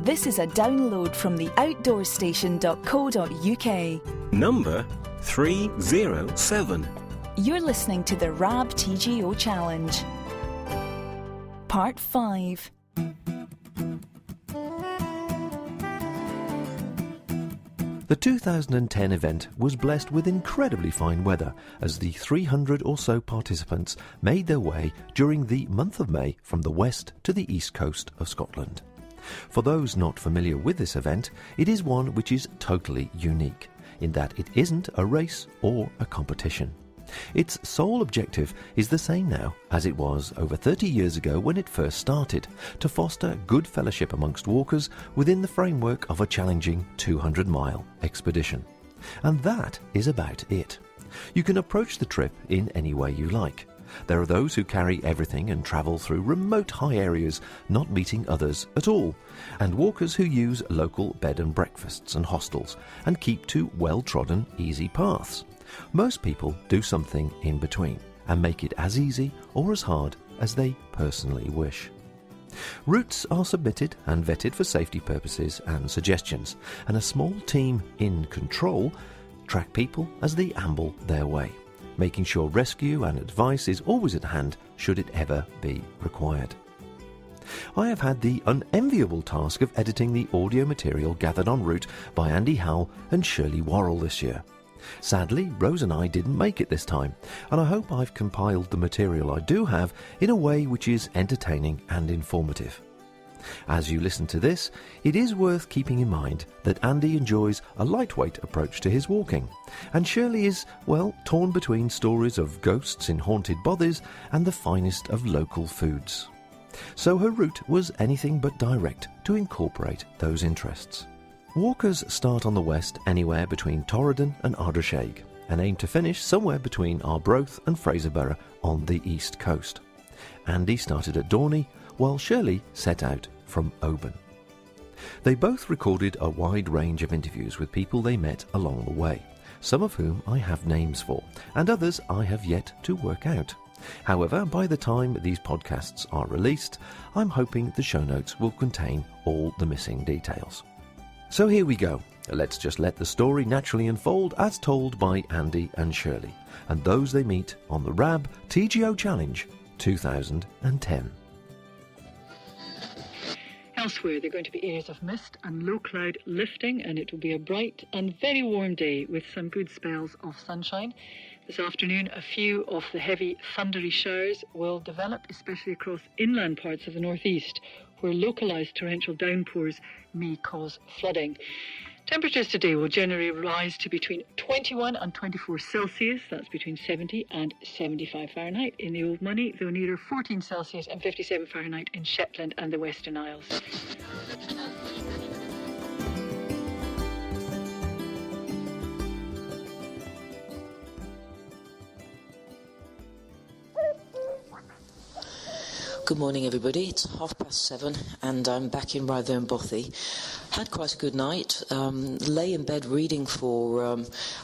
This is a download from the outdoorstation.co.uk. Number 307. You're listening to the RAB TGO Challenge. Part 5. The 2010 event was blessed with incredibly fine weather as the 300 or so participants made their way during the month of May from the west to the east coast of Scotland. For those not familiar with this event, it is one which is totally unique, in that it isn't a race or a competition. Its sole objective is the same now as it was over 30 years ago when it first started, to foster good fellowship amongst walkers within the framework of a challenging 200-mile expedition. And that is about it. You can approach the trip in any way you like. There are those who carry everything and travel through remote high areas, not meeting others at all, and walkers who use local bed and breakfasts and hostels and keep to well-trodden, easy paths. Most people do something in between and make it as easy or as hard as they personally wish. Routes are submitted and vetted for safety purposes and suggestions, and a small team in control track people as they amble their way, making sure rescue and advice is always at hand should it ever be required. I have had the unenviable task of editing the audio material gathered en route by Andy Howell and Shirley Worrell this year. Sadly, Rose and I didn't make it this time, and I hope I've compiled the material I do have in a way which is entertaining and informative. As you listen to this, it is worth keeping in mind that Andy enjoys a lightweight approach to his walking, and Shirley is, well, torn between stories of ghosts in haunted bothies and the finest of local foods. So her route was anything but direct to incorporate those interests. Walkers start on the west anywhere between Torridon and Ardrishaig and aim to finish somewhere between Arbroath and Fraserburgh on the east coast. Andy started at Dorney, while Shirley set out from Oban. They both recorded a wide range of interviews with people they met along the way, some of whom I have names for, and others I have yet to work out. However, by the time these podcasts are released, I'm hoping the show notes will contain all the missing details. So here we go. Let's just let the story naturally unfold as told by Andy and Shirley, and those they meet on the RAB TGO Challenge 2010. Elsewhere, there are going to be areas of mist and low cloud lifting, and it will be a bright and very warm day with some good spells of sunshine. This afternoon, a few of the heavy thundery showers will develop, especially across inland parts of the northeast, where localised torrential downpours may cause flooding. Temperatures today will generally rise to between 21 and 24 Celsius, that's between 70 and 75 Fahrenheit in the Old Money, though nearer 14 Celsius and 57 Fahrenheit in Shetland and the Western Isles. Good morning, everybody. It's 7:30 and I'm back in Ryvoan Bothy. Had quite a good night. Lay in bed reading for,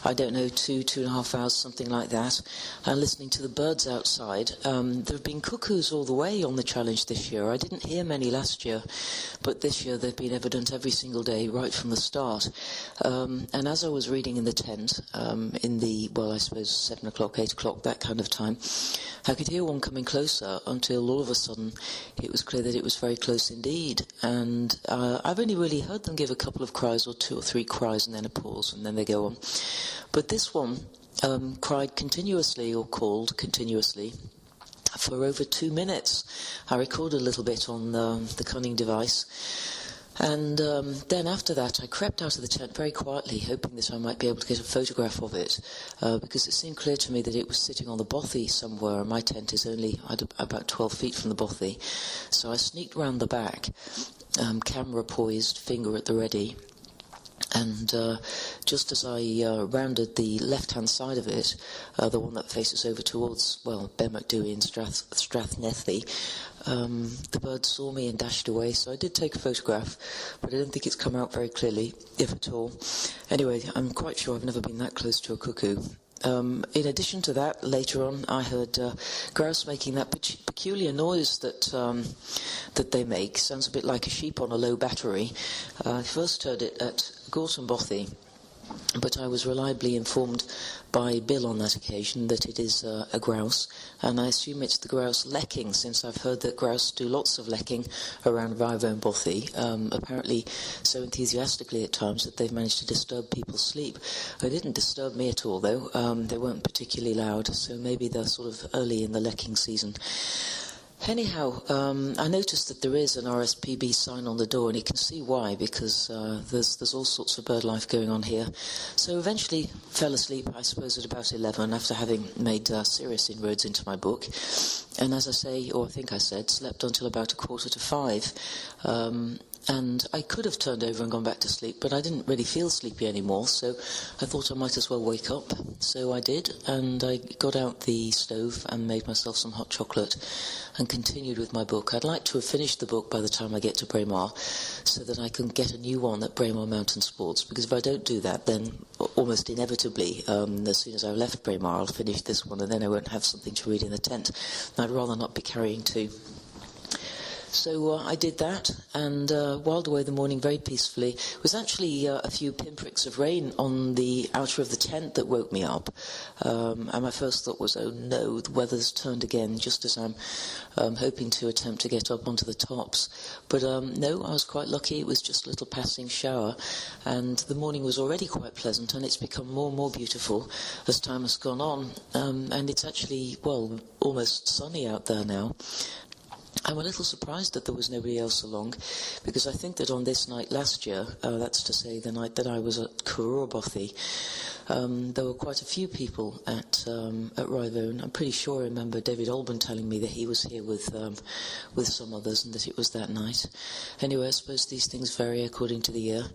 2.5 hours, something like that, and listening to the birds outside. There have been cuckoos all the way on the challenge this year. I didn't hear many last year, but this year they've been evident every single day right from the start. And as I was reading in the tent, in the, 7 o'clock, 8 o'clock, that kind of time, I could hear one coming closer until all of a sudden it was clear that it was very close indeed. And I've only really heard them give a couple of cries, or 2 or 3 cries, and then a pause, and then they go on. But this one cried continuously, or called continuously, for over 2 minutes. I recorded a little bit on the cunning device. And then after that, I crept out of the tent very quietly, hoping that I might be able to get a photograph of it, because it seemed clear to me that it was sitting on the bothy somewhere, and my tent is only about 12 feet from the bothy. So I sneaked round the back, camera poised, finger at the ready, and just as I rounded the left-hand side of it, the one that faces over towards, Benmacdui and Strathnethy, the bird saw me and dashed away, so I did take a photograph, but I don't think it's come out very clearly, if at all. Anyway, I'm quite sure I've never been that close to a cuckoo. in addition to that, later on, I heard grouse making that peculiar noise that they make. Sounds a bit like a sheep on a low battery. I first heard it at Ryvoan Bothy, but I was reliably informed by Bill on that occasion that it is a grouse, and I assume it's the grouse lecking, since I've heard that grouse do lots of lecking around Ryvoan Bothy, apparently so enthusiastically at times that they've managed to disturb people's sleep. They didn't disturb me at all, though. They weren't particularly loud, so maybe they're sort of early in the lecking season. Anyhow, I noticed that there is an RSPB sign on the door, and you can see why, because there's all sorts of bird life going on here. So eventually fell asleep, I suppose, at about 11, after having made serious inroads into my book. And as I say, or I think I said, slept until about 4:45. And I could have turned over and gone back to sleep, but I didn't really feel sleepy anymore, so I thought I might as well wake up. So I did, and I got out the stove and made myself some hot chocolate and continued with my book. I'd like to have finished the book by the time I get to Braemar, so that I can get a new one at Braemar Mountain Sports, because if I don't do that, then almost inevitably, as soon as I've left Braemar, I'll finish this one, and then I won't have something to read in the tent. I'd rather not be carrying two. So I did that, and whiled away the morning very peacefully. It was actually a few pinpricks of rain on the outer of the tent that woke me up, and my first thought was, oh no, the weather's turned again, just as I'm hoping to attempt to get up onto the tops. But no, I was quite lucky. It was just a little passing shower, and the morning was already quite pleasant, and it's become more and more beautiful as time has gone on, and it's actually, well, almost sunny out there now. I'm a little surprised that there was nobody else along, because I think that on this night last year, that's to say the night that I was at Caburn Bothy, there were quite a few people at Ryvoan. I'm pretty sure I remember David Alban telling me that he was here with some others, and that it was that night. Anyway, I suppose these things vary according to the year.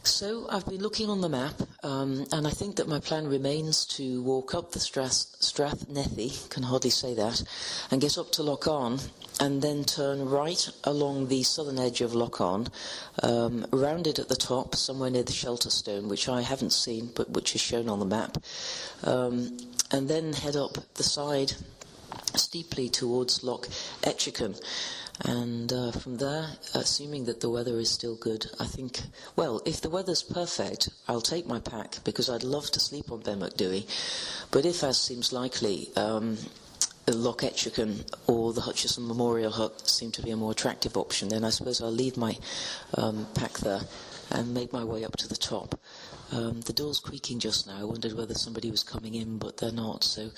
So I've been looking on the map, and I think that my plan remains to walk up the Strathnethy, can hardly say that, and get up to Loch Arn, and then turn right along the southern edge of Loch Arn, round it at the top, somewhere near the Shelter Stone, which I haven't seen, but which is shown on the map, and then head up the side steeply towards Loch Etchican. And from there, assuming that the weather is still good, I think, well, if the weather's perfect, I'll take my pack, because I'd love to sleep on Ben Macdui. But if, as seems likely, Loch Etchican or the Hutchinson Memorial Hut seem to be a more attractive option, then I suppose I'll leave my pack there and make my way up to the top. The door's creaking just now. I wondered whether somebody was coming in, but they're not, so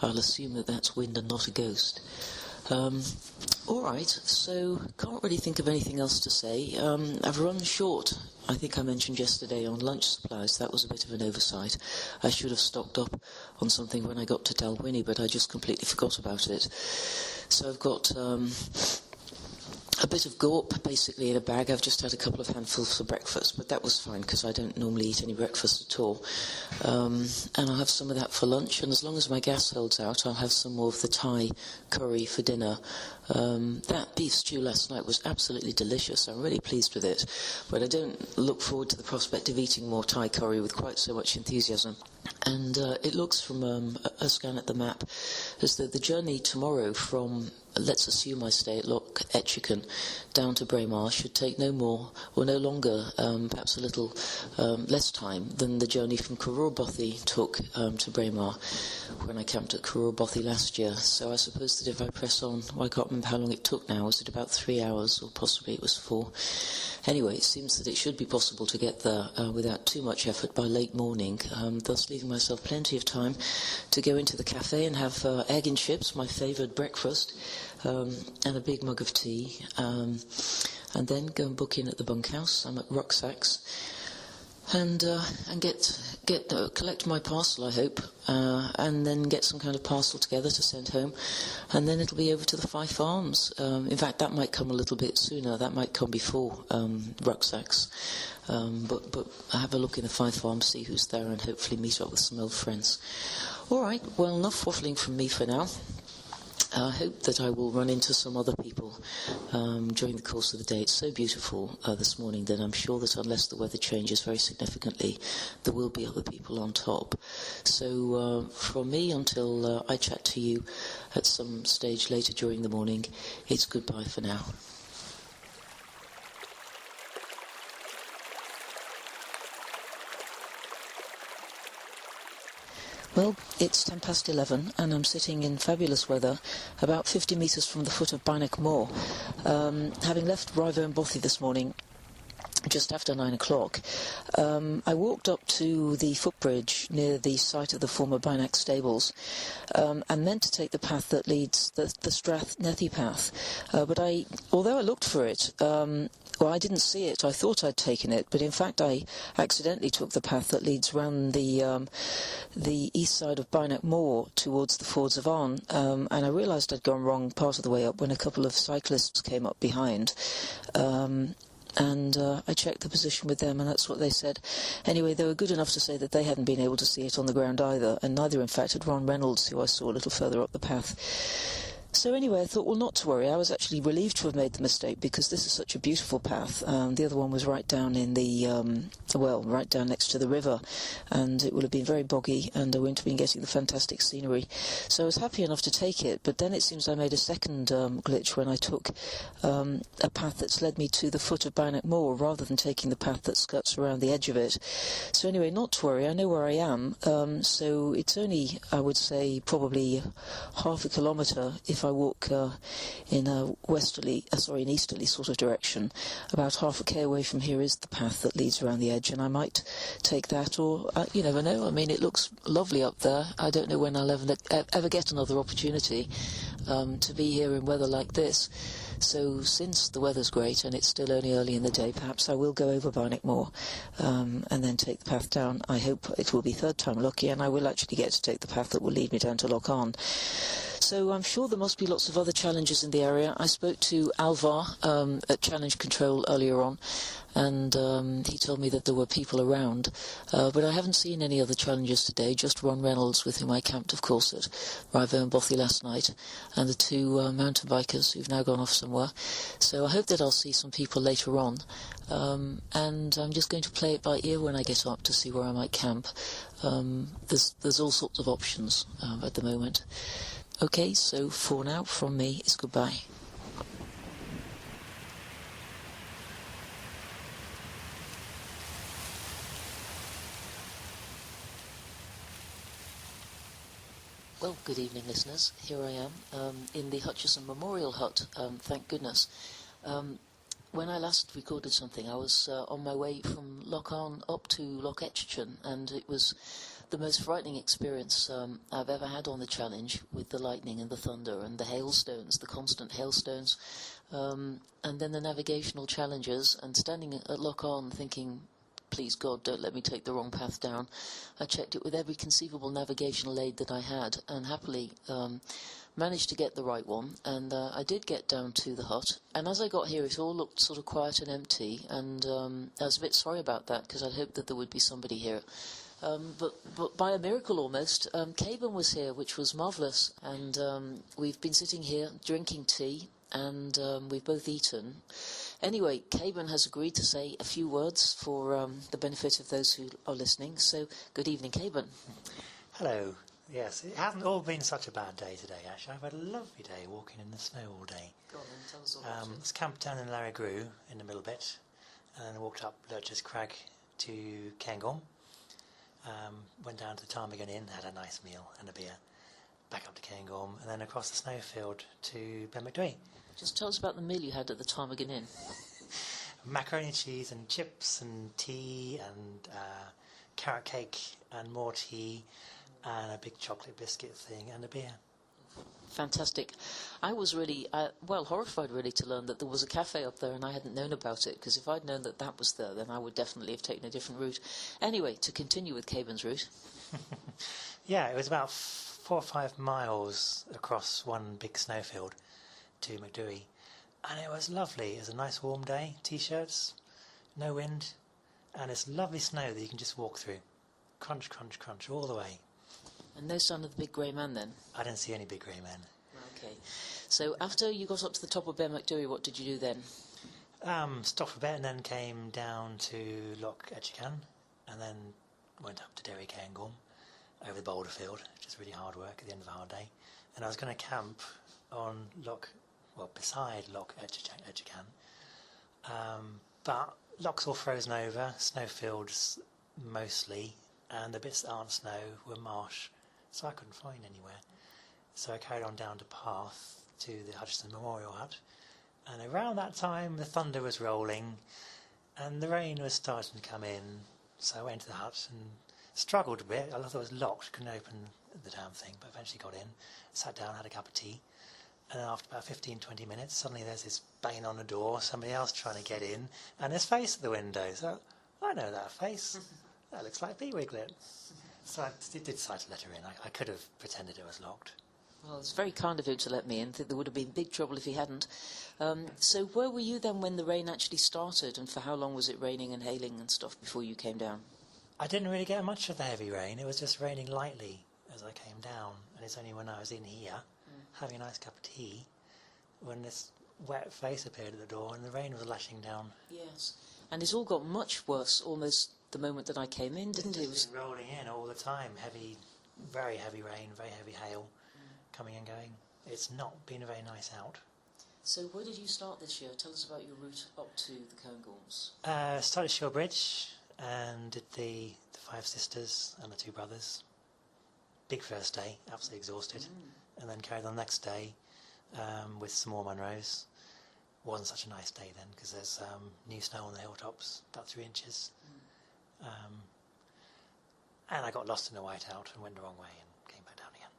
I'll assume that that's wind and not a ghost. All right, so can't really think of anything else to say. I've run short, I think I mentioned yesterday, on lunch supplies. That was a bit of an oversight. I should have stocked up on something when I got to Dalwhinnie, but I just completely forgot about it. So I've got a bit of gorp, basically, in a bag. I've just had a couple of handfuls for breakfast, but that was fine, because I don't normally eat any breakfast at all. And I'll have some of that for lunch, and as long as my gas holds out, I'll have some more of the Thai curry for dinner. That beef stew last night was absolutely delicious. I'm really pleased with it, but I don't look forward to the prospect of eating more Thai curry with quite so much enthusiasm. And it looks from a scan at the map as though the journey tomorrow from, let's assume I stay at Loch Etchican, down to Braemar should take no more or no longer, perhaps a little less time than the journey from Caburn Bothy took to Braemar when I camped at Caburn Bothy last year. So I suppose that if I press on, well, I can't remember how long it took now. Was it about 3 hours, or possibly it was 4? Anyway, it seems that it should be possible to get there without too much effort by late morning, thus leaving myself plenty of time to go into the cafe and have egg and chips, my favoured breakfast, and a big mug of tea, and then go and book in at the bunkhouse. I'm at Rucksacks, and collect my parcel, I hope, and then get some kind of parcel together to send home, and then it'll be over to the Fife Arms. In fact, that might come a little bit sooner. That might come before Rucksacks. But I have a look in the Fife Arms, see who's there, and hopefully meet up with some old friends. All right, well, enough waffling from me for now. I hope that I will run into some other people during the course of the day. It's so beautiful this morning that I'm sure that unless the weather changes very significantly, there will be other people on top. So from me until I chat to you at some stage later during the morning, it's goodbye for now. Well, it's 11:10 and I'm sitting in fabulous weather about 50 metres from the foot of Bynack More. Having left Ryvoan Bothy this morning just after 9 o'clock, I walked up to the footbridge near the site of the former Bynack stables and meant to take the path that leads, the Strathnethy path. But although I looked for it, I didn't see it. I thought I'd taken it, but in fact I accidentally took the path that leads round the east side of Bynack More towards the Fords of Arn, and I realised I'd gone wrong part of the way up when a couple of cyclists came up behind. And I checked the position with them, and that's what they said. Anyway, they were good enough to say that they hadn't been able to see it on the ground either, and neither, in fact, had Ron Reynolds, who I saw a little further up the path. So anyway, I thought, well, not to worry. I was actually relieved to have made the mistake because this is such a beautiful path. The other one was right down in the, right down next to the river, and it would have been very boggy, and I wouldn't have been getting the fantastic scenery. So I was happy enough to take it, but then it seems I made a second glitch when I took a path that's led me to the foot of Bynack More rather than taking the path that skirts around the edge of it. So anyway, not to worry. I know where I am. So it's only, I would say, probably half a kilometre if I walk in an easterly sort of direction. About half a k away from here is the path that leads around the edge, and I might take that, or you never know. I mean, it looks lovely up there. I don't know when I'll ever get another opportunity to be here in weather like this. So since the weather's great and it's still only early in the day, perhaps I will go over Bynack More and then take the path down. I hope it will be third time lucky, and I will actually get to take the path that will lead me down to Loch Arn. So I'm sure there must be lots of other challenges in the area. I spoke to Alvar at Challenge Control earlier on, and he told me that there were people around, but I haven't seen any other challenges today, just Ron Reynolds, with whom I camped, of course, at Ryvoan Bothy last night, and the two mountain bikers who've now gone off somewhere. So I hope that I'll see some people later on, and I'm just going to play it by ear when I get up to see where I might camp. There's all sorts of options at the moment. Okay, so for now, from me, it's goodbye. Well, good evening, listeners. Here I am in the Hutchinson Memorial Hut, thank goodness. When I last recorded something, I was on my way from Loch Arn up to Loch Etchichan, and it was the most frightening experience I've ever had on the challenge, with the lightning and the thunder and the hailstones, the constant hailstones, and then the navigational challenges, and standing at Loch Arn thinking, please God, don't let me take the wrong path down. I checked it with every conceivable navigational aid that I had, and happily managed to get the right one, and I did get down to the hut, and as I got here it all looked sort of quiet and empty, and I was a bit sorry about that because I'd hoped that there would be somebody here. But by a miracle almost, Caburn was here, which was marvellous, and we've been sitting here drinking tea, and we've both eaten. Anyway, Caburn has agreed to say a few words for the benefit of those who are listening, so good evening, Caburn. Hello. Yes, it hasn't all been such a bad day today, actually. I've had a lovely day walking in the snow all day. Go on, then, tell us all about it. It's camped down in Larry Grew in the middle bit, and then I walked up Lurcher's Crag to Cairngorm. Went down to the Ptarmigan Inn, had a nice meal and a beer, back up to Cairngorm, and then across the snowfield to Benmacdui. Just tell us about the meal you had at the Ptarmigan Inn. Macaroni, cheese and chips and tea and carrot cake and more tea and a big chocolate biscuit thing and a beer. Fantastic. I was really, horrified really to learn that there was a cafe up there and I hadn't known about it, because if I'd known that that was there, then I would definitely have taken a different route. Anyway, to continue with Caburn's route. Yeah, it was about 4 or 5 miles across one big snowfield to Macdui, and it was lovely. It was a nice warm day, t-shirts, no wind, and it's lovely snow that you can just walk through. Crunch, crunch, crunch all the way. And no sign of the big grey man then? I didn't see any big grey men. Okay. So after you got up to the top of Ben Macdui, what did you do then? Stopped for a bit and then came down to Loch Etchican and then went up to Derry Cairngorm over the boulder field, which is really hard work at the end of a hard day. And I was going to camp on beside Loch Etchican. But loch's all frozen over, snowfields mostly, and the bits that aren't snow were marsh, so I couldn't find anywhere. So I carried on down to Path to the Hutchinson Memorial Hut, and around that time the thunder was rolling and the rain was starting to come in, so I went to the hut and struggled a bit. I thought it was locked, couldn't open the damn thing, but eventually got in, sat down, had a cup of tea, and then after about 15-20 minutes suddenly there's this banging on the door, somebody else trying to get in, and his face at the window. So I know that face, that looks like Pea Wiglet. So I did decide to let her in. I could have pretended it was locked. Well, it's very kind of him to let me in. I think there would have been big trouble if he hadn't. So where were you then when the rain actually started, and for how long was it raining and hailing and stuff before you came down? I didn't really get much of the heavy rain. It was just raining lightly as I came down, and it's only when I was in here having a nice cup of tea when this wet face appeared at the door and the rain was lashing down. Yes, and it all got much worse almost the moment that I came in, didn't it? It was rolling in all the time, heavy, very heavy rain, very heavy hail, coming and going. It's not been very nice out. So where did you start this year? Tell us about your route up to the Cairngorms. Started Shilbridge and did the Five Sisters and the Two Brothers. Big first day, absolutely exhausted. And then carried on the next day with some more Munros. Wasn't such a nice day then because there's new snow on the hilltops, about 3 inches. And I got lost in the whiteout and went the wrong way and came back down again.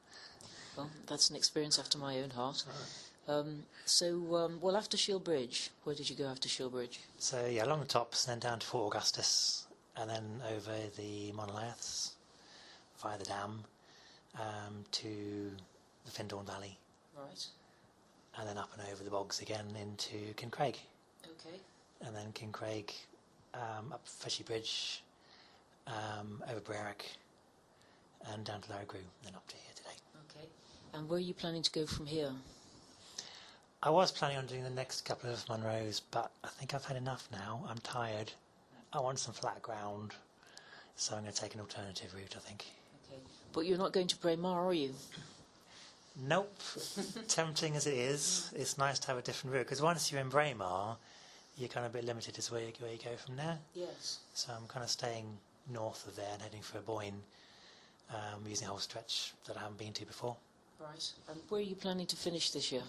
Well, that's an experience after my own heart. Well, after Shilbridge, where did you go after Shilbridge? So, yeah, along the tops, then down to Fort Augustus, and then over the monoliths, via the dam, to the Findorn Valley. Right. And then up and over the bogs again into Kincraig. Okay. And then Kincraig, up Fishy Bridge, over Braemar, and down to Larragrew, and then up to here today. Okay. And where are you planning to go from here? I was planning on doing the next couple of Munros, but I think I've had enough now. I'm tired. I want some flat ground, so I'm going to take an alternative route, I think. Okay. But you're not going to Braemar, are you? Nope. Tempting as it is, it's nice to have a different route, because once you're in Braemar, you're kind of a bit limited as where you go from there. Yes. So I'm kind of staying north of there and heading for Boyne, using a whole stretch that I haven't been to before. Right. And where are you planning to finish this year?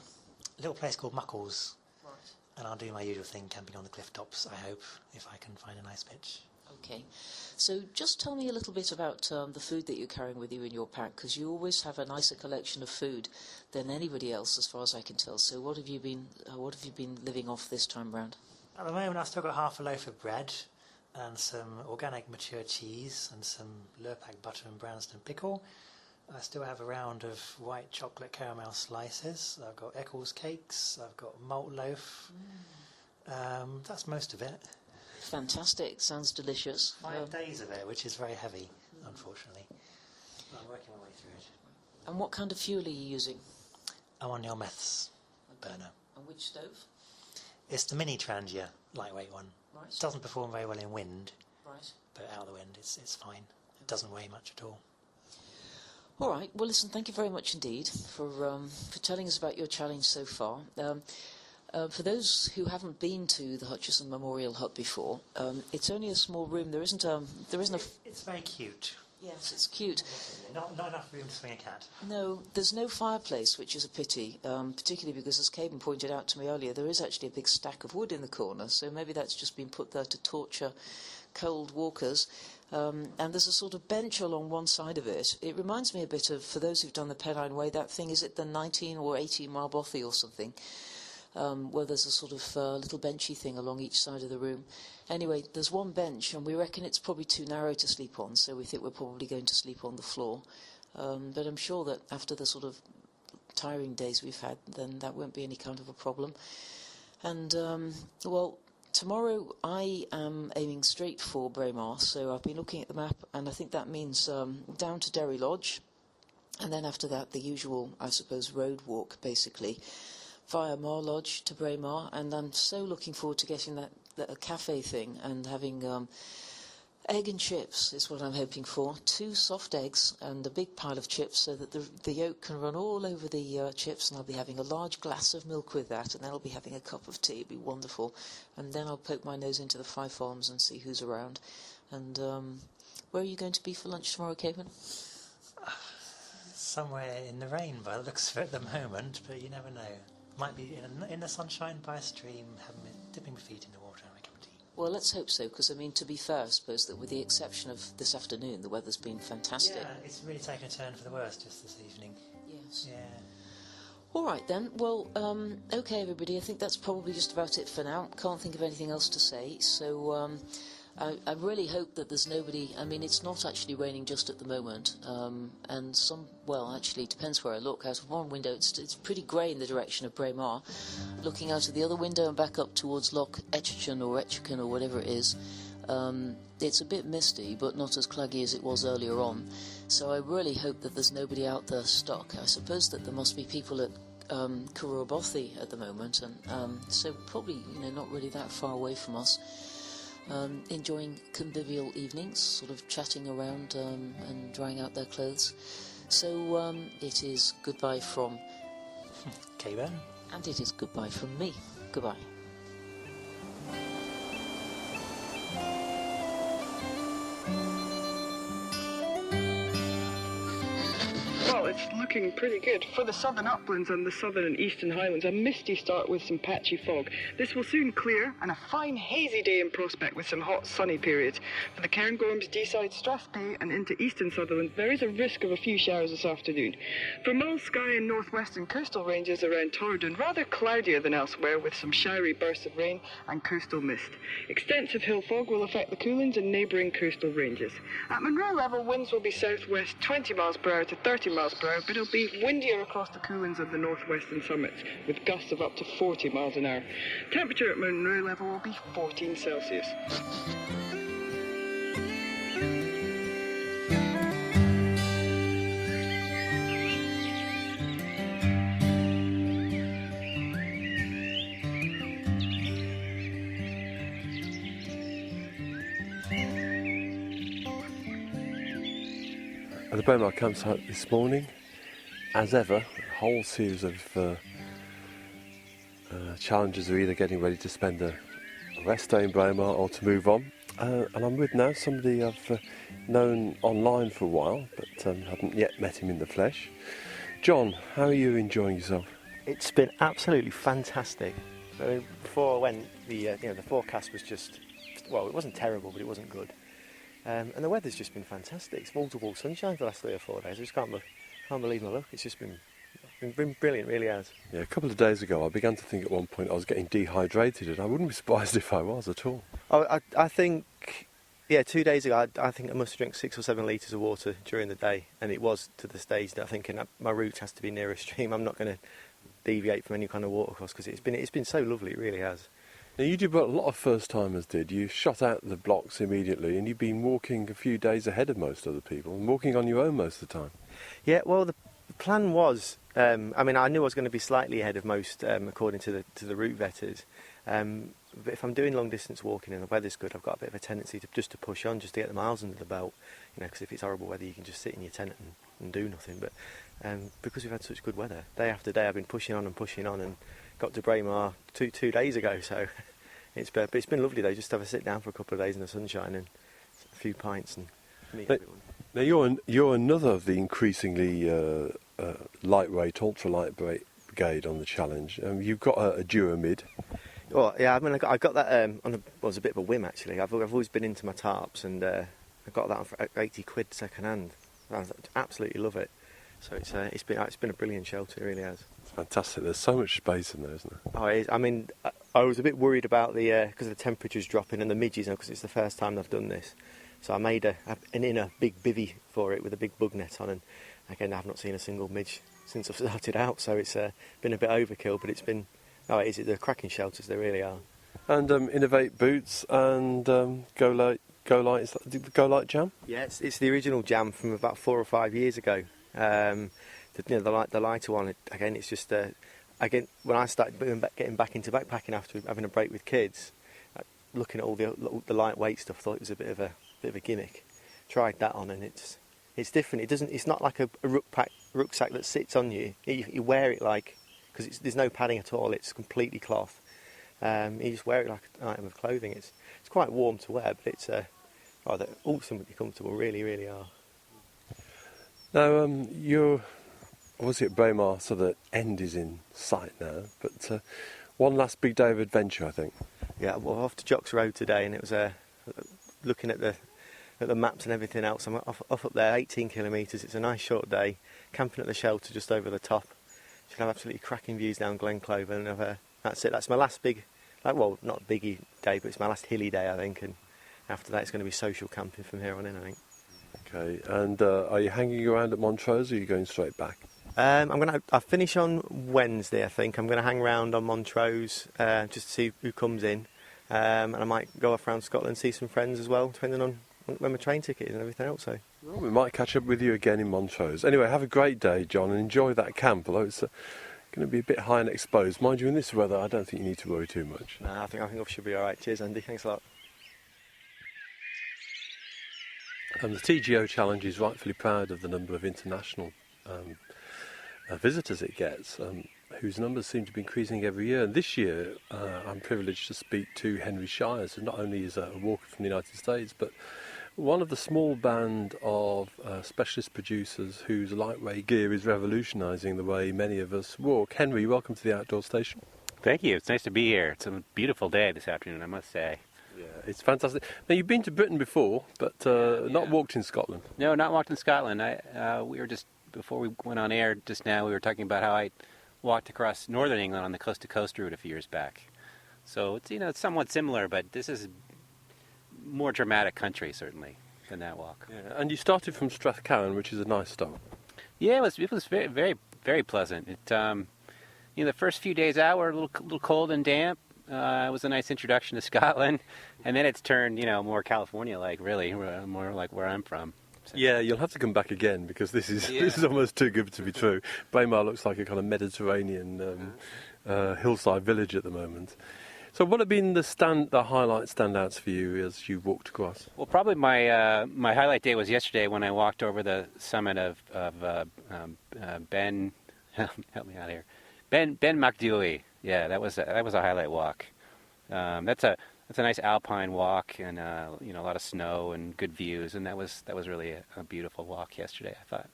A little place called Muckles. Right. And I'll do my usual thing, camping on the cliff tops, I hope, if I can find a nice pitch. Okay. So just tell me a little bit about the food that you're carrying with you in your pack, because you always have a nicer collection of food than anybody else, as far as I can tell. So what have you been living off this time round? At the moment, I've still got half a loaf of bread and some organic mature cheese and some Lurpak butter and Brownston pickle. I still have a round of white chocolate caramel slices. I've got Eccles cakes. I've got malt loaf. That's most of it. Fantastic. Sounds delicious. 5 days of it, which is very heavy, unfortunately. But I'm working my way through it. And what kind of fuel are you using? I'm on the Elmeth's burner. And which stove? It's the mini Trangia, lightweight one. Right. It doesn't perform very well in wind, Right. but out of the wind it's fine. It doesn't weigh much at all. All right. Well, listen, thank you very much indeed for telling us about your challenge so far. For those who haven't been to the Hutchinson Memorial Hut before, it's only a small room. There isn't a. It's very cute. Yes, it's cute. Not enough room to swing a cat. No, there's no fireplace, which is a pity, particularly because, as Caburn pointed out to me earlier, there is actually a big stack of wood in the corner, so maybe that's just been put there to torture cold walkers. And there's a sort of bench along one side of it. It reminds me a bit of, for those who've done the Pennine Way, that thing, is it the 19 or 18 mile Bothy or something, where there's a sort of little benchy thing along each side of the room. Anyway, there's one bench, and we reckon it's probably too narrow to sleep on, so we think we're probably going to sleep on the floor. But I'm sure that after the sort of tiring days we've had, then that won't be any kind of a problem. And, well, tomorrow I am aiming straight for Braemar, so I've been looking at the map, and I think that means down to Derry Lodge, And then after that, the usual, I suppose, road walk, basically, via Mar Lodge to Braemar. And I'm so looking forward to getting that cafe thing and having egg and chips is what I'm hoping for. 2 soft eggs and a big pile of chips so that the yolk can run all over the chips, and I'll be having a large glass of milk with that, and then I'll be having a cup of tea. It'll be wonderful. And then I'll poke my nose into the Fife Arms and see who's around. And where are you going to be for lunch tomorrow, Caburn? Somewhere in the rain by the looks of it at the moment, but you never know. Might be in the sunshine by a stream, dipping my feet in the water and a cup of tea. Well, let's hope so, because, I mean, to be fair, I suppose that with the exception of this afternoon, the weather's been fantastic. Yeah, it's really taken a turn for the worse just this evening. Yes. Yeah. All right, then. Well, OK, everybody, I think that's probably just about it for now. Can't think of anything else to say, so I really hope that there's nobody. I mean, it's not actually raining just at the moment, and actually, it depends where I look. Out of one window, it's pretty grey in the direction of Braemar. Looking out of the other window and back up towards Loch Etchichan or Etchican or whatever it is, it's a bit misty, but not as claggy as it was earlier on. So I really hope that there's nobody out there stuck. I suppose that there must be people at Bynack More at the moment, and so probably not really that far away from us. Enjoying convivial evenings, sort of chatting around and drying out their clothes. So it is goodbye from Caburn. And it is goodbye from me. Goodbye. Well, it's looking pretty good. For the southern uplands and the southern and eastern highlands, a misty start with some patchy fog. This will soon clear, and a fine hazy day in prospect with some hot sunny periods. For the Cairngorms, Deeside, Strathspey and into eastern Sutherland, there is a risk of a few showers this afternoon. For Mull, Skye and northwestern coastal ranges around Torridon, rather cloudier than elsewhere, with some showery bursts of rain and coastal mist. Extensive hill fog will affect the Coolins and neighbouring coastal ranges. At Munro level, winds will be southwest 20 miles per hour to 30 miles per hour, but it'll be windier across the Coolins and the northwestern summits, with gusts of up to 40 miles an hour. Temperature at Munro level will be 14 Celsius. At the Braemar Campsite this morning, as ever, a whole series of challengers are either getting ready to spend a rest day in Braemar or to move on. And I'm with now somebody I've known online for a while, but haven't yet met him in the flesh. John, how are you enjoying yourself? It's been absolutely fantastic. I mean, before I went, the forecast was just, well, it wasn't terrible, but it wasn't good. And the weather's just been fantastic. It's multiple sunshine for the last 3 or 4 days. I just can't believe my luck. It's just been brilliant, really has. Yeah, a couple of days ago I began to think at one point I was getting dehydrated, and I wouldn't be surprised if I was at all. I think, 2 days ago I think I must have drank 6 or 7 litres of water during the day, and it was to the stage that I'm thinking that my route has to be near a stream. I'm not going to deviate from any kind of watercourse because it's been so lovely, it really has. Now, you did what a lot of first-timers did. You shot out the blocks immediately, and you've been walking a few days ahead of most other people, and walking on your own most of the time. Yeah, well, the plan was, I knew I was going to be slightly ahead of most, according to the route vetters. But if I'm doing long-distance walking and the weather's good, I've got a bit of a tendency to push on, just to get the miles under the belt. Because if it's horrible weather, you can just sit in your tent and do nothing. But because we've had such good weather, day after day, I've been pushing on, and got to Braemar two days ago, so it's been lovely though, just to have a sit down for a couple of days in the sunshine and a few pints and meet everyone. Now you're another of the increasingly lightweight, ultralight brigade on the challenge. You've got a duo mid. Well, yeah, I mean, I got that was a bit of a whim actually. I've always been into my tarps, and I got that for £80 second hand. I absolutely love it. So it's been a brilliant shelter, it really has. It's fantastic. There's so much space in there, isn't there? Oh, it is. I mean, I was a bit worried about because the temperature's dropping and the midges, because it's the first time I've done this. So I made an inner big bivvy for it with a big bug net on, and again, I've not seen a single midge since I've started out. So it's been a bit overkill, but it's been. Oh, it is. They're cracking shelters. They really are. And Innovate boots and Go Light. Is that the Go Light jam? Yeah, it's the original jam from about 4 or 5 years ago. The lighter one, again, it's just again, when I started getting back into backpacking after having a break with kids, looking at all the lightweight stuff, thought it was a bit of a gimmick. Tried that on, and it's different. It's not like a rucksack that sits on you. You wear it because there's no padding at all. It's completely cloth. You just wear it like an item of clothing. It's quite warm to wear, but they're ultimately comfortable. Really, really are. Now, you're obviously at Braemar, so the end is in sight now. But one last big day of adventure, I think. Yeah, well, off to Jocks Road today, and it was looking at the maps and everything else. I'm off up there, 18 kilometres. It's a nice short day. Camping at the shelter just over the top. Should have absolutely cracking views down Glen Clover, and that's it. That's my last big, not biggie day, but it's my last hilly day, I think. And after that, it's going to be social camping from here on in, I think. Okay, and are you hanging around at Montrose, or are you going straight back? I finish on Wednesday, I think. I'm going to hang around on Montrose just to see who comes in, and I might go off around Scotland and see some friends as well, depending on when my train ticket is and everything else. So well, we might catch up with you again in Montrose. Anyway, have a great day, John, and enjoy that camp. Although it's going to be a bit high and exposed, mind you, in this weather, I don't think you need to worry too much. No, I think I should be all right. Cheers, Andy. Thanks a lot. And the TGO Challenge is rightfully proud of the number of international visitors it gets, whose numbers seem to be increasing every year. And this year, I'm privileged to speak to Henry Shires, who not only is a walker from the United States, but one of the small band of specialist producers whose lightweight gear is revolutionising the way many of us walk. Henry, welcome to the Outdoor Station. Thank you. It's nice to be here. It's a beautiful day this afternoon, I must say. Yeah, it's fantastic. Now, you've been to Britain before, but not walked in Scotland. No, not walked in Scotland. We were just, before we went on air just now, we were talking about how I walked across northern England on the coast-to-coast route a few years back. So it's somewhat similar, but this is more dramatic country, certainly, than that walk. Yeah, and you started from Strathcowan, which is a nice start. Yeah, it was very, very, very pleasant. The first few days out were a little cold and damp. It was a nice introduction to Scotland, and then it's turned, more California-like, really, more like where I'm from. So. Yeah, you'll have to come back again because this is almost too good to be true. Braemar looks like a kind of Mediterranean hillside village at the moment. So, what have been the highlight standouts for you as you walked across? Well, probably my highlight day was yesterday when I walked over the summit of Ben. Help me out here. Ben Macdui. Yeah, that was a highlight walk. That's a nice alpine walk, and a lot of snow and good views, and that was really a beautiful walk yesterday, I thought.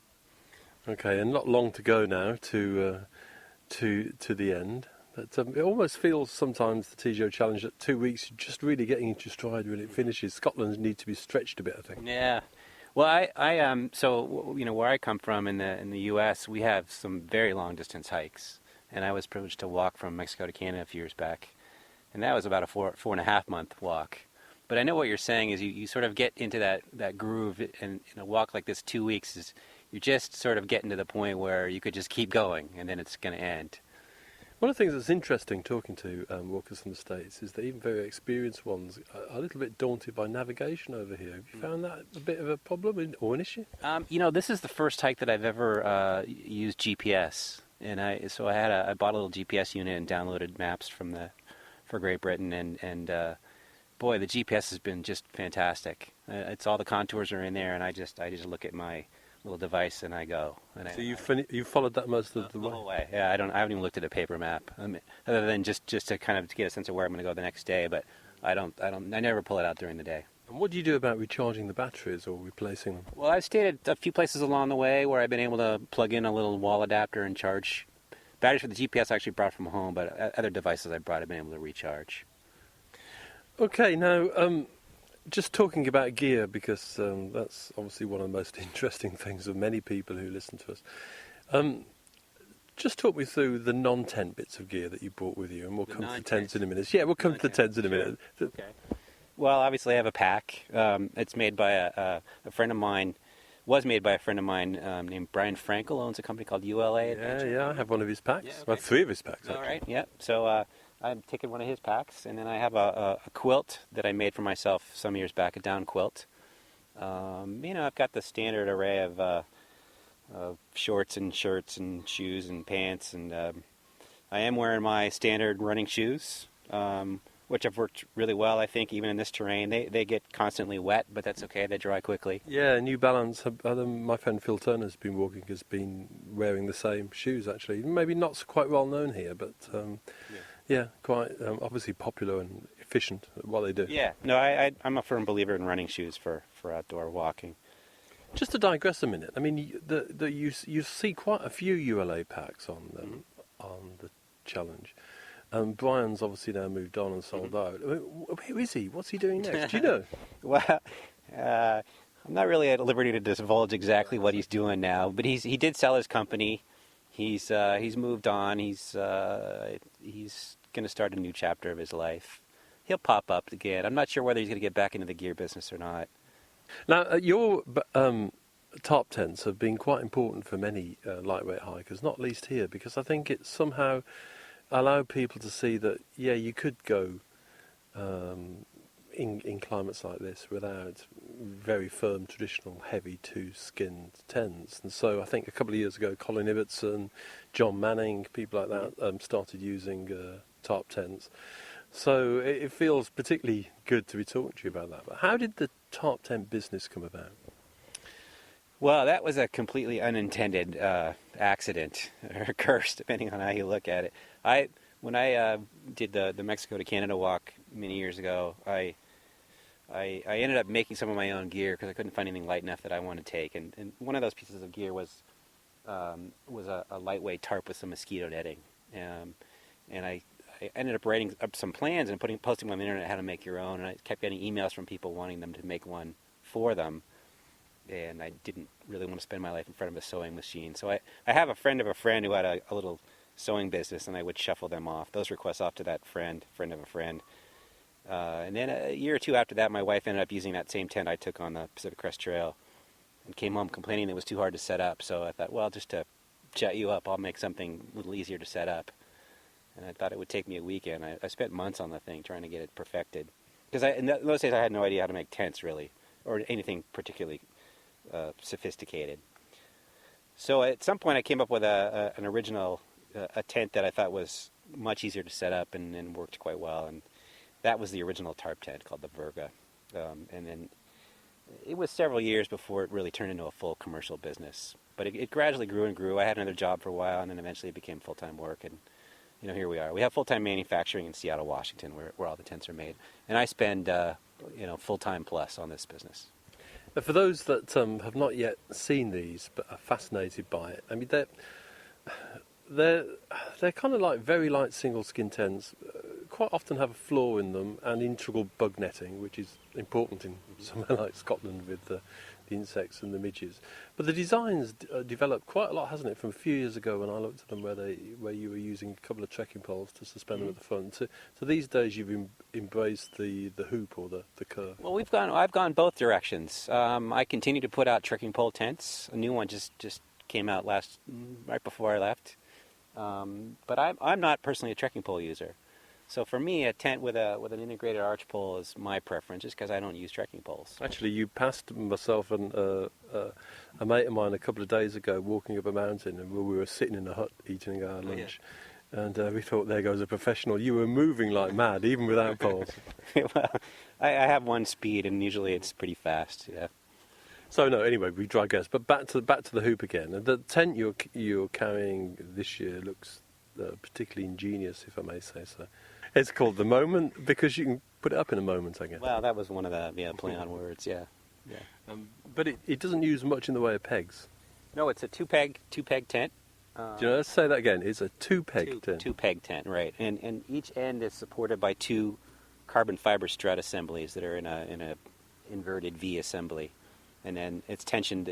Okay, and not long to go now to the end. But it almost feels sometimes the TGO Challenge that 2 weeks you're just really getting into stride when it finishes. Scotland needs to be stretched a bit, I think. Yeah. Well, where I come from in the U.S., we have some very long distance hikes. And I was privileged to walk from Mexico to Canada a few years back. And that was about a 4.5 month walk. But I know what you're saying is you sort of get into that groove, and in a walk like this 2 weeks, you're just sort of getting to the point where you could just keep going, and then it's going to end. One of the things that's interesting talking to walkers from the States is that even very experienced ones are a little bit daunted by navigation over here. Have you found that a bit of a problem or an issue? This is the first hike that I've ever used GPS. And I bought a little GPS unit and downloaded maps for Great Britain, and boy, the GPS has been just fantastic. It's all the contours are in there, and I just look at my little device and I go. And so you followed that most of the way? The whole way. Yeah, I haven't even looked at a paper map, other than just to kind of get a sense of where I'm going to go the next day. But I never pull it out during the day. And what do you do about recharging the batteries or replacing them? Well, I've stayed at a few places along the way where I've been able to plug in a little wall adapter and charge. Batteries for the GPS I actually brought from home, but other devices I brought I've been able to recharge. Okay, now, just talking about gear, because that's obviously one of the most interesting things of many people who listen to us. Just talk me through the non-tent bits of gear that you brought with you, and we'll come to the tents in a minute. Yeah, we'll come to the tents in a minute. Okay. Well, obviously I have a pack. It's made by a friend of mine. Was made by a friend of mine named Brian Frankel, owns a company called ULA Adventure. Yeah, I have one of his packs. Yeah, okay. Well, 3 of his packs, actually. All right, yeah. So I've taken one of his packs, and then I have a quilt that I made for myself some years back, a down quilt. I've got the standard array of shorts and shirts and shoes and pants, and I am wearing my standard running shoes, which have worked really well, I think, even in this terrain. They get constantly wet, but that's okay. They dry quickly. Yeah, New Balance. My friend Phil Turner has been wearing the same shoes, actually. Maybe not so quite well known here, but quite obviously popular and efficient at what they do. Yeah, no, I'm a firm believer in running shoes for outdoor walking. Just to digress a minute, I mean, you see quite a few ULA packs on the challenge. Brian's obviously now moved on and sold out. Where is he? What's he doing next? Do you know? Well, I'm not really at liberty to divulge exactly what he's doing now, but he did sell his company. He's moved on. He's going to start a new chapter of his life. He'll pop up again. I'm not sure whether he's going to get back into the gear business or not. Now, your top tents have been quite important for many lightweight hikers, not least here, because I think it somehow allowed people to see that, you could go in climates like this without very firm, traditional, heavy two-skinned tents. And so I think a couple of years ago, Colin Ibbotson, John Manning, people like that started using tarp tents. So it feels particularly good to be talking to you about that. But how did the tarp tent business come about? Well, that was a completely unintended accident, or curse, depending on how you look at it. When I did the Mexico to Canada walk many years ago, I ended up making some of my own gear because I couldn't find anything light enough that I wanted to take. And one of those pieces of gear was a lightweight tarp with some mosquito netting. And I ended up writing up some plans and posting them on the internet how to make your own. And I kept getting emails from people wanting them to make one for them. And I didn't really want to spend my life in front of a sewing machine. So I have a friend of a friend who had a little sewing business, and I would shuffle them off, those requests off to that friend of a friend. And then a year or two after that, my wife ended up using that same tent I took on the Pacific Crest Trail and came home complaining it was too hard to set up. So I thought, well, just to chat you up, I'll make something a little easier to set up. And I thought it would take me a weekend. I spent months on the thing trying to get it perfected. Because in those days I had no idea how to make tents, really, or anything particularly sophisticated. So at some point I came up with an original a tent that I thought was much easier to set up and worked quite well. And that was the original tarp tent called the Virga. And then it was several years before it really turned into a full commercial business. But it gradually grew and grew. I had another job for a while, and then eventually it became full-time work. And here we are. We have full-time manufacturing in Seattle, Washington, where all the tents are made. And I spend full-time plus on this business. For those that have not yet seen these but are fascinated by it, I mean, they're kind of like very light single skin tents, quite often have a flaw in them and integral bug netting, which is important in somewhere like Scotland with the insects and the midges. But the design's developed quite a lot, hasn't it, from a few years ago when I looked at them where you were using a couple of trekking poles to suspend them at the front. So these days you've embraced the hoop or the curve. Well, I've gone both directions. I continue to put out trekking pole tents. A new one just came out right before I left. But I'm not personally a trekking pole user. So for me, a tent with an integrated arch pole is my preference, just because I don't use trekking poles. Actually, you passed myself and a mate of mine a couple of days ago walking up a mountain, and we were sitting in a hut eating our lunch. Yeah. And we thought, there goes a professional. You were moving like mad, even without poles. Well, I have one speed, and usually it's pretty fast. Yeah. So no, anyway, we digress. But back to the hoop again. And the tent you're carrying this year looks particularly ingenious, if I may say so. It's called The Moment because you can put it up in a moment, I guess. Well, that was one of the play on words, yeah. But it doesn't use much in the way of pegs. No, it's a two-peg tent. Let's say that again. It's a two-peg tent. Two-peg tent, right. And each end is supported by two carbon fiber strut assemblies that are in a inverted V assembly. And then it's tensioned.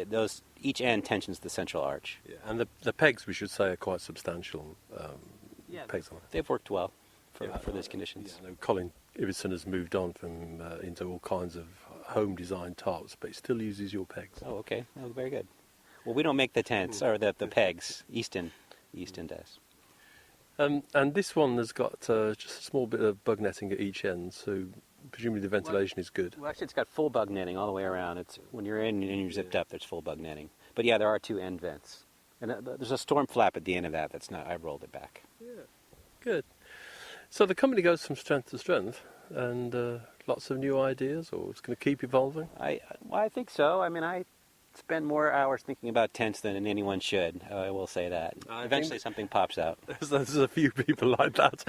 Each end tensions the central arch. Yeah, and the pegs, we should say, are quite substantial. Pegs. They've worked well for those conditions. Yeah, Colin Ibbotson has moved on from into all kinds of home designed tarps, but he still uses your pegs. Oh, okay. Oh, very good. Well, we don't make the tents or the pegs. Easton does. And this one has got just a small bit of bug netting at each end, so presumably the ventilation is good. Well, actually, it's got full bug netting all the way around. It's when you're in and you're zipped up, there's full bug netting. But yeah, there are 2 end vents. And there's a storm flap at the end of that. I rolled it back. Yeah, good. So the company goes from strength to strength, and lots of new ideas, or it's going to keep evolving? I think so. I mean, I spend more hours thinking about tents than anyone should. I will say that. Eventually something pops out. There's a few people like that,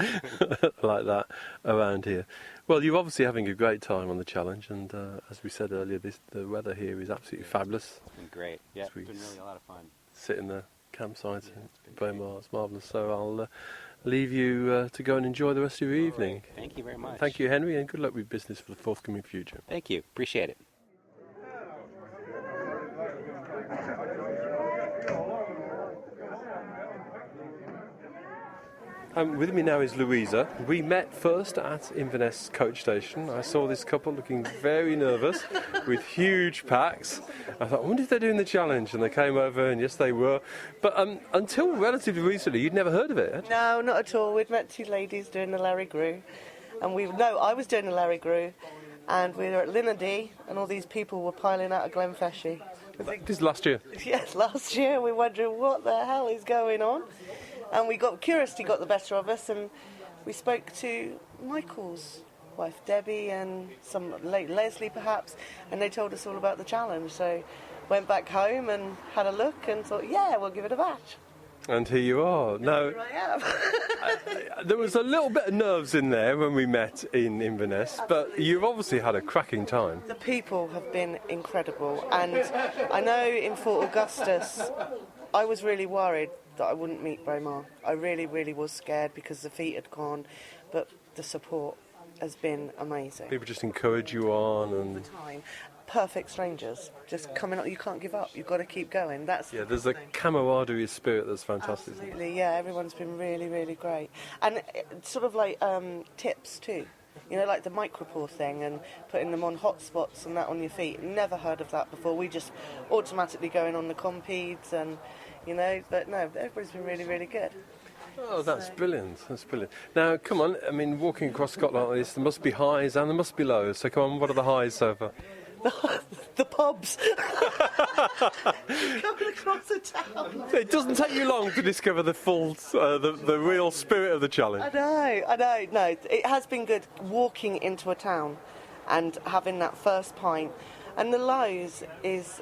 like that around here. Well, you're obviously having a great time on the challenge, and as we said earlier, the weather here is absolutely fabulous. It's been great. Yeah, it's been really a lot of fun. Sit in the campsite in Braemar, it's marvellous. So I'll leave you to go and enjoy the rest of your evening. Right. Thank you very much. Thank you, Henry, and good luck with business for the forthcoming future. Thank you. Appreciate it. With me now is Louisa. We met first at Inverness coach station. I saw this couple looking very nervous with huge packs. I thought, I wonder if they're doing the challenge, and they came over, and yes, they were. But until relatively recently, you'd never heard of it, had you? No, not at all. We'd met 2 ladies doing the Larry Grew, and I was doing the Larry Grew, and we were at Linnady, and all these people were piling out of Glenfeshie. This is last year? Yes, last year. We were wondering what the hell is going on. And curiosity got the better of us, and we spoke to Michael's wife, Debbie, and some late Leslie, perhaps, and they told us all about the challenge. So went back home and had a look and thought, yeah, we'll give it a batch. And here you are. Now, Here I am. there was a little bit of nerves in there when we met in Inverness, but you've obviously had a cracking time. The people have been incredible, and I know in Fort Augustus, I was really worried that I wouldn't meet Braemar. I really, really was scared because the feet had gone, but the support has been amazing. People just encourage you on, and All the time. Perfect strangers, just coming up. You can't give up. You've got to keep going. There's a camaraderie spirit that's fantastic. Absolutely, yeah. Everyone's been really, really great, and sort of like tips too. You know, like the micropore thing and putting them on hot spots and that on your feet. Never heard of that before. We just automatically going on the compedes and, you know, but no, everybody's been really, really good. Oh, that's brilliant. That's brilliant. Now, come on, I mean, walking across Scotland like this, there must be highs and there must be lows. So come on, what are the highs so far? The pubs. Coming across the town. It doesn't take you long to discover the full, the real spirit of the challenge. I know. No, it has been good walking into a town and having that first pint. And the lows is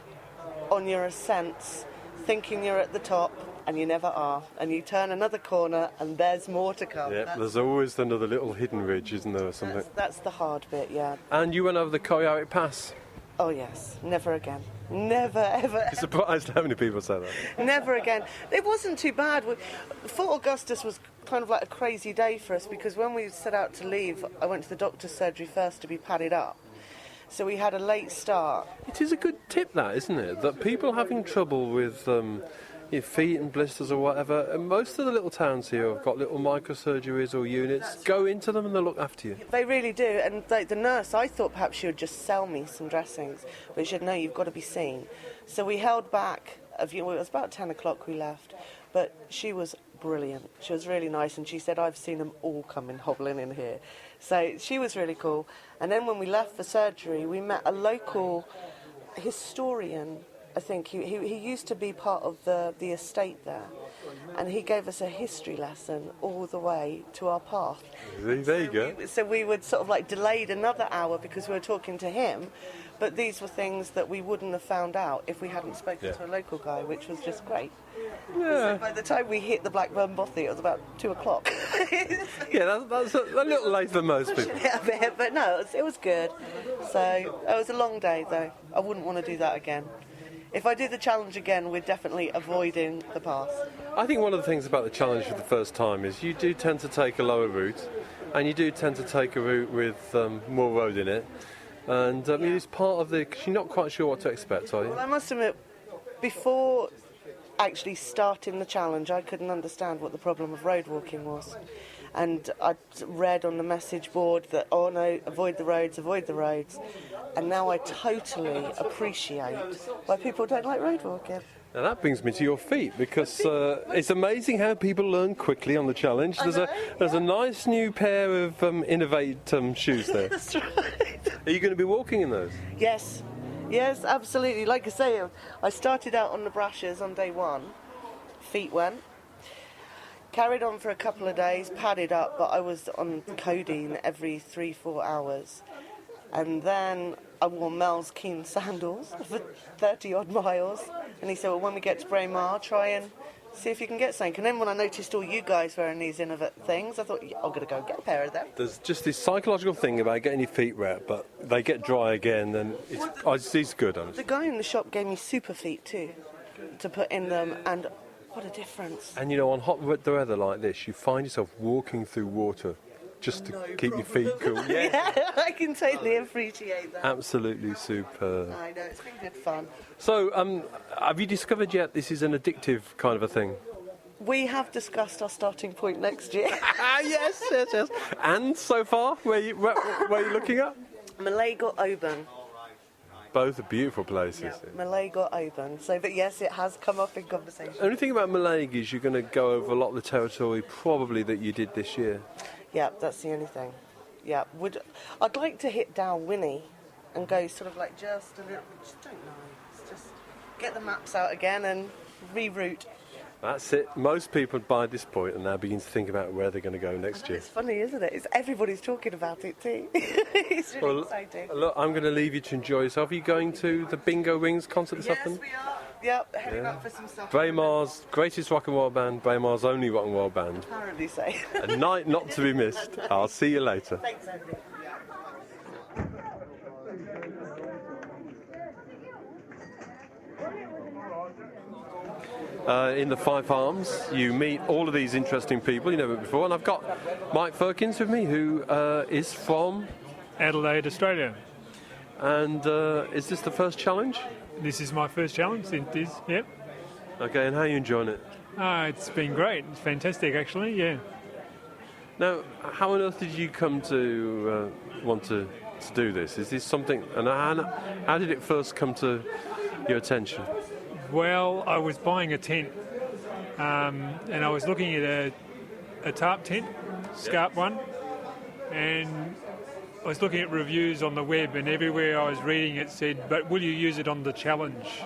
on your ascents, thinking you're at the top, and you never are. And you turn another corner, and there's more to come. Yeah, there's always another little hidden ridge, isn't there, or something? That's the hard bit, yeah. And you went over the Coyote Pass. Oh, yes. Never again. Never, ever. I'm surprised how many people say that. Never again. It wasn't too bad. Fort Augustus was kind of like a crazy day for us because when we set out to leave, I went to the doctor's surgery first to be padded up. So we had a late start. It is a good tip, that, isn't it? That people having trouble with your feet and blisters or whatever, and most of the little towns here have got little microsurgeries or units. Go into them and they'll look after you. They really do. And the nurse, I thought perhaps she would just sell me some dressings, but she said, no, you've got to be seen. So we held back. It was about 10 o'clock we left, but she was brilliant. She was really nice, and she said, I've seen them all coming hobbling in here. So she was really cool. And then when we left for surgery, we met a local historian. I think he used to be part of the estate there, and he gave us a history lesson all the way to our path. There you go. So we would sort of like delayed another hour because we were talking to him, but these were things that we wouldn't have found out if we hadn't spoken to a local guy, which was just great. Yeah. So by the time we hit the Ryvoan Bothy, it was about 2 o'clock. Yeah, that's a little late for most people. Yeah, a bit, but no, it was good. So it was a long day, though. I wouldn't want to do that again. If I do the challenge again, we're definitely avoiding the pass. I think one of the things about the challenge for the first time is you do tend to take a lower route, and you do tend to take a route with more road in it. And I mean, it's part of because you're not quite sure what to expect, are you? Well, I must admit, before actually starting the challenge, I couldn't understand what the problem of road walking was. And I'd read on the message board that, oh no, avoid the roads. And now I totally appreciate why people don't like road walking. Now that brings me to your feet, because it's amazing how people learn quickly on the challenge. There's a nice new pair of Innovate shoes there. That's right. Are you going to be walking in those? Yes, Yes, absolutely. Like I say, I started out on the brushes on day one. Feet went. Carried on for a couple of days, padded up, but I was on codeine every 3-4 hours. And then I wore Mel's Keen sandals for 30-odd miles. And he said, well, when we get to Braemar, try and see if you can get something. And then when I noticed all you guys wearing these innovative things, I thought, yeah, I'm going to go get a pair of them. There's just this psychological thing about getting your feet wet, but they get dry again, and it's good, honestly. The guy in the shop gave me super feet too, to put in them, and what a difference. And, you know, on hot weather like this, you find yourself walking through water just to keep your feet cool. Yeah, I can totally appreciate that. Absolutely superb. I know, it's been good fun. So, have you discovered yet this is an addictive kind of a thing? We have discussed our starting point next year. yes. And so far, where are you looking at? Mallaig or Oban. Both are beautiful places. Yeah, Mallaig or Oban. So, but yes, it has come up in conversation. The only thing about Mallaig is you're going to go over a lot of the territory probably that you did this year. Yeah, that's the only thing. Yeah, I'd like to hit Dalwhinnie and go sort of like just a little, just don't know. It's just get the maps out again and reroute. That's it. Most people by this point are now beginning to think about where they're going to go next year. It's funny, isn't it? Everybody's talking about it too. It's really exciting. Look, I'm going to leave you to enjoy yourself. Are you going to the Bingo Wings concert this afternoon? Yes, we are. Yep, heading up for some stuff. Braemar's greatest rock and roll band, Braemar's only rock and roll band. Apparently so. A night not to be missed. I'll see you later. Thanks, Andy. In the Fife Arms, you meet all of these interesting people you never met before, and I've got Mike Firkins with me, who is from Adelaide, Australia. And is this the first challenge? This is my first challenge, it is, yep. Okay, and how are you enjoying it? It's been great, it's fantastic actually, yeah. Now, how on earth did you come to want to do this? Is this something, and how did it first come to your attention? Well, I was buying a tent, and I was looking at a tarp tent, scarp one, and I was looking at reviews on the web, and everywhere I was reading it said, but will you use it on the challenge?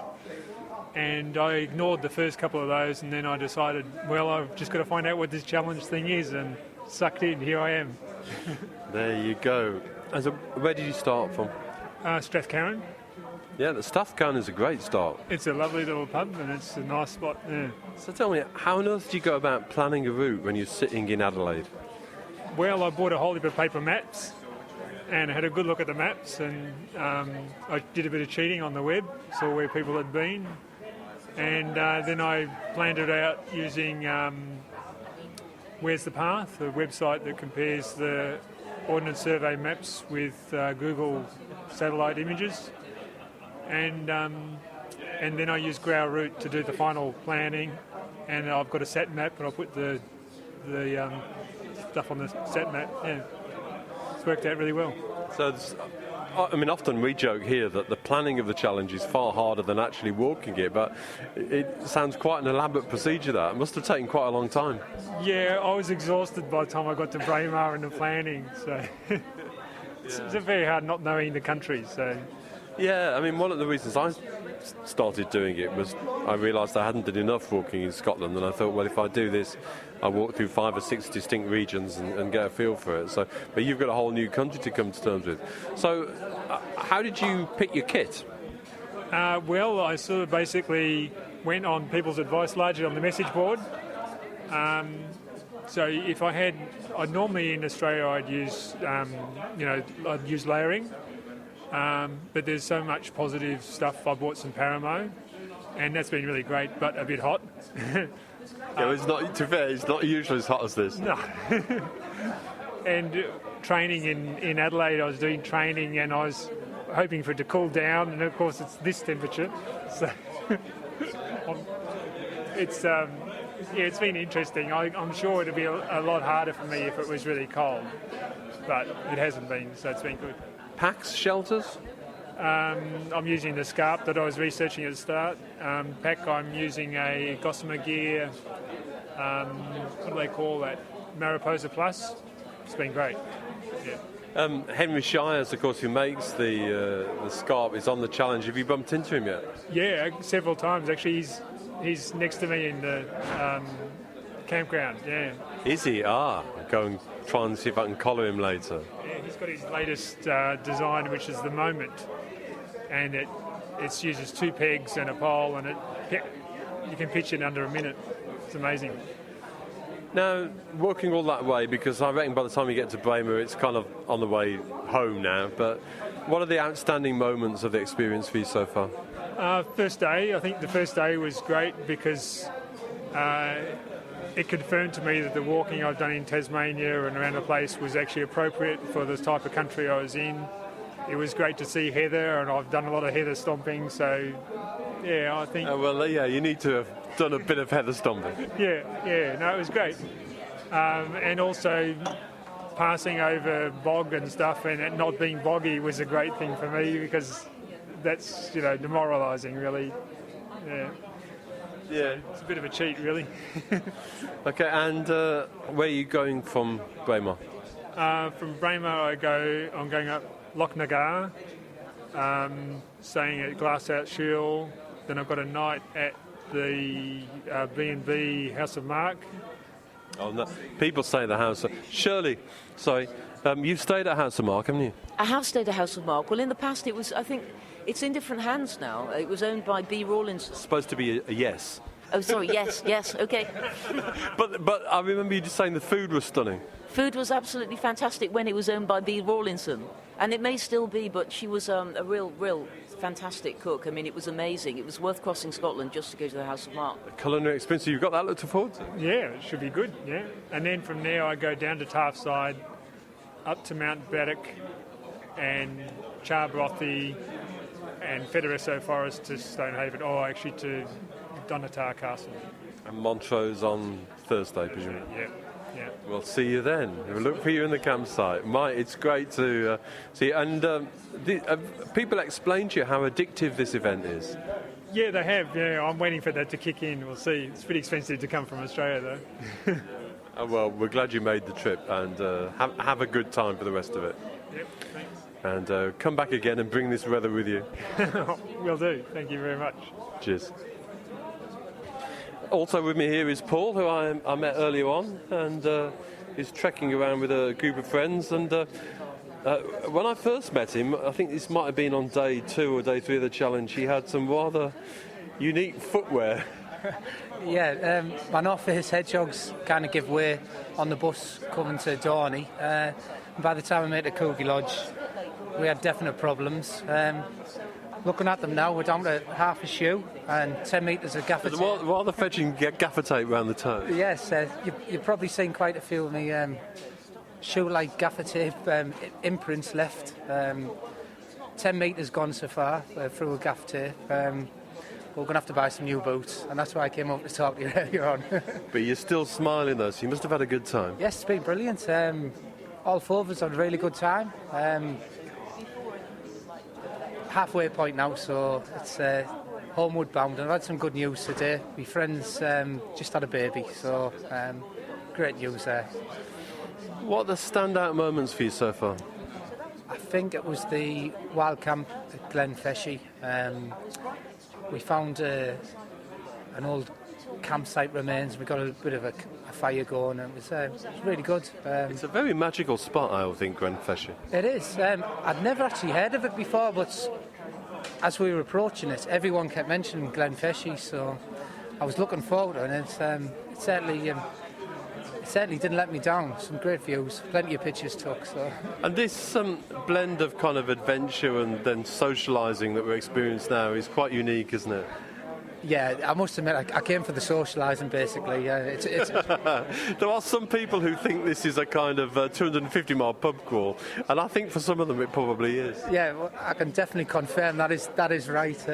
And I ignored the first couple of those, and then I decided, well, I've just got to find out what this challenge thing is, and sucked in, here I am. There you go. Where did you start from? Strathcarron. Yeah, the Strathcarron is a great start. It's a lovely little pub, and it's a nice spot, yeah. So tell me, how on earth do you go about planning a route when you're sitting in Adelaide? Well, I bought a whole heap of paper maps, and I had a good look at the maps, and I did a bit of cheating on the web, saw where people had been, and then I planned it out using Where's the Path, a website that compares the Ordnance Survey maps with Google satellite images, and then I used Grow Route to do the final planning, and I've got a sat map, and I'll put the stuff on the sat map. Yeah, it's worked out really well. So, I mean, often we joke here that the planning of the challenge is far harder than actually walking it, but it sounds quite an elaborate procedure. That it must have taken quite a long time. Yeah, I was exhausted by the time I got to Braemar and the planning, so it's very hard not knowing the country. So. Yeah, I mean, one of the reasons I started doing it was I realised I hadn't done enough walking in Scotland, and I thought, well, if I do this, I walk through 5 or 6 distinct regions and get a feel for it. So, but you've got a whole new country to come to terms with. So, how did you pick your kit? Well, I sort of basically went on people's advice, largely on the message board. So, if I'd normally in Australia, I'd use, I'd use layering. But there's so much positive stuff. I bought some Paramo, and that's been really great, but a bit hot. Yeah, it's not. To be fair, it's not usually as hot as this. No. And training in Adelaide, I was doing training, and I was hoping for it to cool down, and of course it's this temperature. So it's been interesting. I'm sure it'll be a lot harder for me if it was really cold, but it hasn't been, so it's been good. Packs, shelters? I'm using the scarp that I was researching at the start. Pack, I'm using a Gossamer Gear, what do they call that? Mariposa Plus. It's been great. Yeah. Henry Shires, of course, who makes the scarp, is on the challenge. Have you bumped into him yet? Yeah, several times actually. He's next to me in the campground. Yeah. Is he? I'll go and try and see if I can collar him later. Yeah, he's got his latest design, which is the Moment, and it uses 2 pegs and a pole, and you can pitch it under a minute. It's amazing. Now, walking all that way, because I reckon by the time you get to Braemar, it's kind of on the way home now, but what are the outstanding moments of the experience for you so far? First day, I think the first day was great because it confirmed to me that the walking I've done in Tasmania and around the place was actually appropriate for the type of country I was in. It was great to see heather, and I've done a lot of heather stomping, so yeah, I think... you need to have done a bit of heather stomping. Yeah, no, it was great. And also passing over bog and stuff, and it not being boggy was a great thing for me, because that's, demoralising, really. Yeah, it's a bit of a cheat, really. Okay, and where are you going from Braemar? From Braemar, I'm going up Loch Nagar, staying at Glasshouse Shield. Then I've got a night at the B&B House of Mark. Oh, no. People say the House of... Shirley, sorry, you've stayed at House of Mark, haven't you? I have stayed at House of Mark. Well, in the past it was, I think, it's in different hands now. It was owned by B. Rawlinson. Supposed to be a yes. Oh, sorry, yes, okay. But I remember you just saying the food was stunning. Food was absolutely fantastic when it was owned by B. Rawlinson. And it may still be, but she was a real fantastic cook. I mean, it was amazing. It was worth crossing Scotland just to go to the House of Mark. A culinary experience. You've got that to look forward to? Yeah, it should be good, yeah. And then from there I go down to Taffside, up to Mount Baddock and Charbothy and Federesso Forest to Stonehaven, to Donatar Castle. And Montrose on Thursday, presumably? Yeah. We'll see you then. We'll look for you in the campsite. It's great to see you. And people explain to you how addictive this event is. Yeah, they have. Yeah, I'm waiting for that to kick in. We'll see. It's pretty expensive to come from Australia, though. Well, we're glad you made the trip, and have a good time for the rest of it. Yep, thanks. And come back again and bring this weather with you. Will do. Thank you very much. Cheers. Also with me here is Paul, who I met earlier on, and is trekking around with a group of friends. And when I first met him, I think this might have been on day 2 or day 3 of the challenge, he had some rather unique footwear. Yeah, my North Face hedgehogs kind of give way on the bus coming to Dorney. By the time I made the Coogee Lodge, we had definite problems. Looking at them now, we're down to half a shoe and 10 metres of gaffer tape. Rather fetching gaffer tape around the toe. Yes, you've probably seen quite a few of me shoe-like gaffer tape imprints left. 10 metres gone so far through a gaffer tape. We're going to have to buy some new boots, and that's why I came up to talk to you earlier on. But you're still smiling though, so you must have had a good time. Yes, it's been brilliant. All 4 of us had a really good time. Halfway point now, so it's homeward bound, and I've had some good news today. My friend's just had a baby, so great news there. What are the standout moments for you so far? I think it was the wild camp at Glenfeshie. We found an old campsite remains. We got a bit of a fire going, and it was really good. It's a very magical spot, I would think, Glenfeshie. It is. I'd never actually heard of it before, but as we were approaching it, everyone kept mentioning Glenfeshie, so I was looking forward to it. It certainly didn't let me down. Some great views, plenty of pictures took. So. And this blend of kind of adventure and then socialising that we're experiencing now is quite unique, isn't it? Yeah, I must admit, I came for the socialising, basically. It's There are some people who think this is a kind of 250-mile pub crawl, and I think for some of them it probably is. Yeah, well, I can definitely confirm that is right.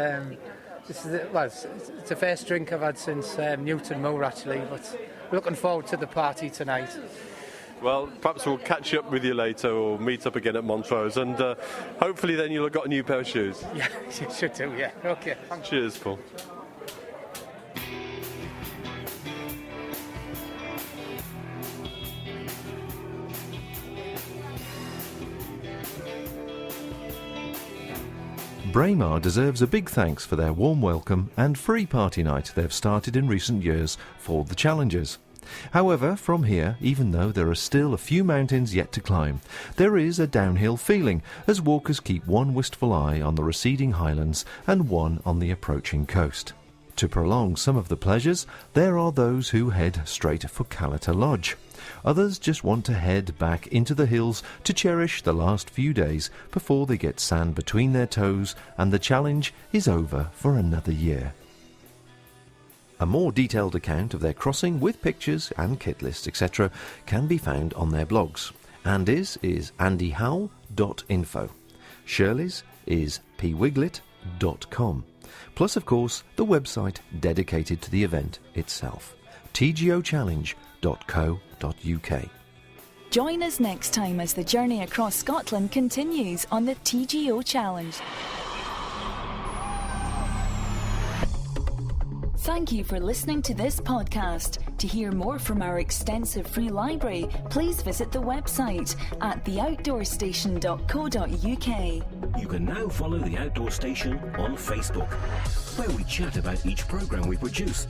It's the first drink I've had since Newton Moor, actually, but looking forward to the party tonight. Well, perhaps we'll catch up with you later or meet up again at Montrose, and hopefully then you'll have got a new pair of shoes. Yeah, you should do, yeah. OK. Thanks. Cheers, Paul. Braemar deserves a big thanks for their warm welcome and free party night they've started in recent years for the challengers. However, from here, even though there are still a few mountains yet to climb, there is a downhill feeling as walkers keep one wistful eye on the receding highlands and one on the approaching coast. To prolong some of the pleasures, there are those who head straight for Callata Lodge. Others just want to head back into the hills to cherish the last few days before they get sand between their toes and the challenge is over for another year. A more detailed account of their crossing with pictures and kit lists, etc. can be found on their blogs. Andy's is andyhowell.info. Shirley's is pwiglet.com. Plus, of course, the website dedicated to the event itself, tgochallenge.co.uk. Join us next time as the journey across Scotland continues on the TGO Challenge. Thank you for listening to this podcast. To hear more from our extensive free library, please visit the website at theoutdoorstation.co.uk. You can now follow The Outdoor Station on Facebook, where we chat about each programme we produce,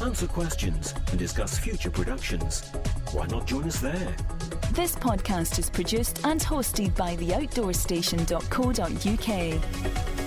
answer questions and discuss future productions. Why not join us there? This podcast is produced and hosted by theoutdoorstation.co.uk.